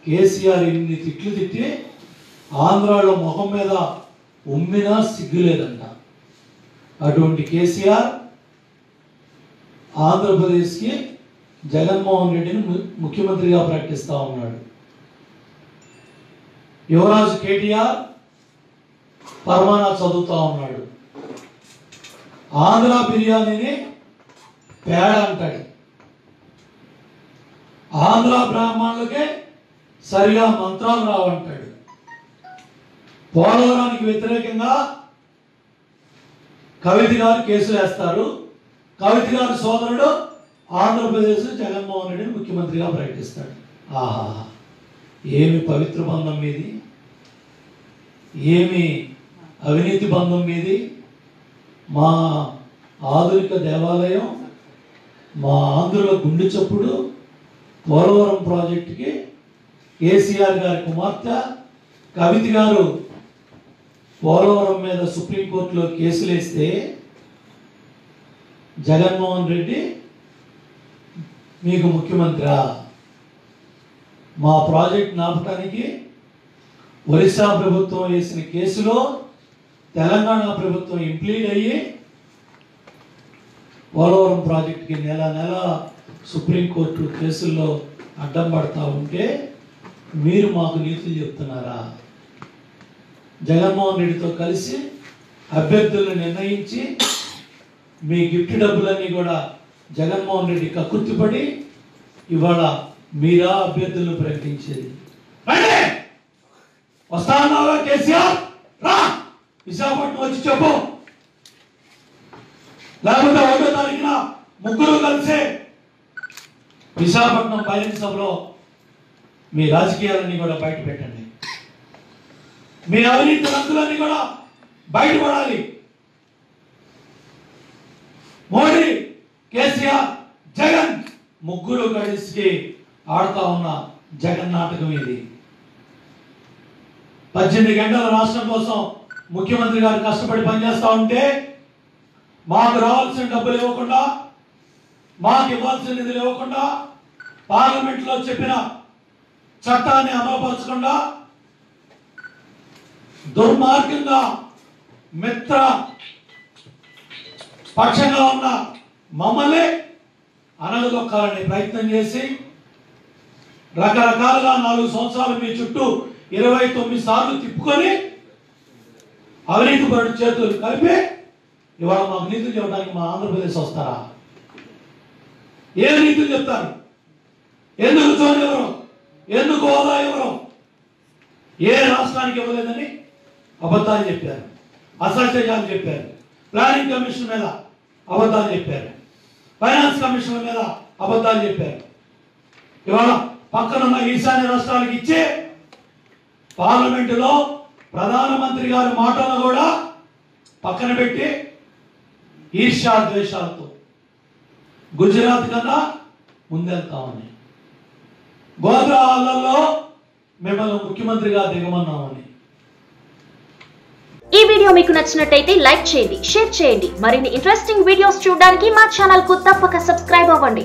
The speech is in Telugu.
కేసీఆర్ ఇన్ని తిట్లు తిట్టి ఆంధ్రాలో ముఖం మీద ఉమ్మినా సిగ్గులేదంట. అటువంటి కేసీఆర్ ఆంధ్రప్రదేశ్కి జగన్మోహన్ రెడ్డిని ముఖ్యమంత్రిగా ప్రకటిస్తూ ఉన్నాడు. యువరాజు కేటీఆర్ పరమానా చదువుతూ ఉన్నాడు. ఆంధ్ర బిర్యానీని పేడ అంటాడు. ఆంధ్ర బ్రాహ్మణులకే సరిగా మంత్రాలు రావంటాడు. పోలవరానికి వ్యతిరేకంగా కవిత గారు కేసులు వేస్తారు. కవిత గారి సోదరుడు ఆంధ్రప్రదేశ్ జగన్మోహన్ రెడ్డిని ముఖ్యమంత్రిగా ప్రకటిస్తాడు. ఆహా, ఏమి పవిత్ర బంధం మీది, ఏమి అవినీతి బంధం మీది. మా ఆధునిక దేవాలయం, మా ఆంధ్రుల గుండె చప్పుడు పోలవరం ప్రాజెక్టుకి కేసీఆర్ గారి కుమార్తె కవిత గారు పోలవరం మీద సుప్రీంకోర్టులో కేసులు వేస్తే జగన్మోహన్ రెడ్డి మీకు ముఖ్యమంత్రి, మా ప్రాజెక్ట్ నాపటానికి ఒరిస్సా ప్రభుత్వం వేసిన కేసులో తెలంగాణ ప్రభుత్వం ఇంప్లీడ్ అయ్యి పోలవరం ప్రాజెక్టుకి నెల నెల సుప్రీంకోర్టు కేసుల్లో అడ్డం పడతా ఉంటే మీరు మాకు నీతులు చెప్తున్నారా? జగన్మోహన్ రెడ్డితో కలిసి అభ్యర్థులను నిర్ణయించి మీ గిఫ్ట్ డబ్బులన్నీ కూడా జగన్మోహన్ రెడ్డి కక్కుర్తిపడి ఇవాళ మీరా అభ్యర్థులను ప్రకటించేది. వస్తా ఉన్నావా కేసీఆర్? రా విశాఖపట్నం వచ్చి చెప్పు, లేకపోతే 1వ తారీఖున ముగ్గురు కలిసి విశాఖపట్నం బహిరంగ సభలో మీ రాజకీయాలన్నీ కూడా బయట పెట్టండి. మీ అవినీతి రంగులన్నీ కూడా బయటపడాలి. మోడీ, కేసీఆర్, జగన్ ముగ్గురు కలిసి ఆడుతా ఉన్న జగన్ నాటకం ఇది. 18 గంటల రాష్ట్రం కోసం ముఖ్యమంత్రి గారు కష్టపడి పనిచేస్తా ఉంటే మాకు రావాల్సిన డబ్బులు ఇవ్వకుండా, మాకు ఇవ్వాల్సిన నిధులు ఇవ్వకుండా, పార్లమెంట్లో చెప్పిన చట్టాన్ని అమలుపరచకుండా దుర్మార్గంగా మిత్ర పక్షంగా ఉన్న మమ్మల్ని అనగదొక్కాలని ప్రయత్నం చేసి రకరకాలుగా 4 సంవత్సరాలు మీ చుట్టూ 29 సార్లు తిప్పుకొని అవినీతి పరుడు చేతులు కలిపి ఇవాళ మాకు నీతులు చెప్పడానికి మా ఆంధ్రప్రదేశ్ వస్తారా? ఏ నీతులు చెప్తారు? ఎందుకు జోన్ ఎవరు, ఎందుకు హోదా ఎవరు? ఏ రాష్ట్రానికి ఇవ్వలేదని అబద్ధాలు చెప్పారు, అసత్యాలు చెప్పారు. ప్లానింగ్ కమిషన్ మీద అబద్ధాలు చెప్పారు, ఫైనాన్స్ కమిషన్ మీద అబద్ధాలు చెప్పారు. ఇవాళ పక్కనున్న ఈశాన్య రాష్ట్రాలకు ఇచ్చే పార్లమెంటులో ప్రధానమంత్రి గారి మాటలను కూడా పక్కన పెట్టి ఈర్ష్యా ద్వేషాలతో గుజరాత్ కన్నా ముందెళ్తామని, గోద్రా హాల్లో మిమ్మల్ని ముఖ్యమంత్రిగా దిగమన్నామని. ఈ వీడియో మీకు నచ్చినట్టయితే లైక్ చేయండి, షేర్ చేయండి. మరిన్ని ఇంట్రెస్టింగ్ వీడియోస్ చూడడానికి మా ఛానల్ కు తప్పక సబ్స్క్రైబ్ అవ్వండి.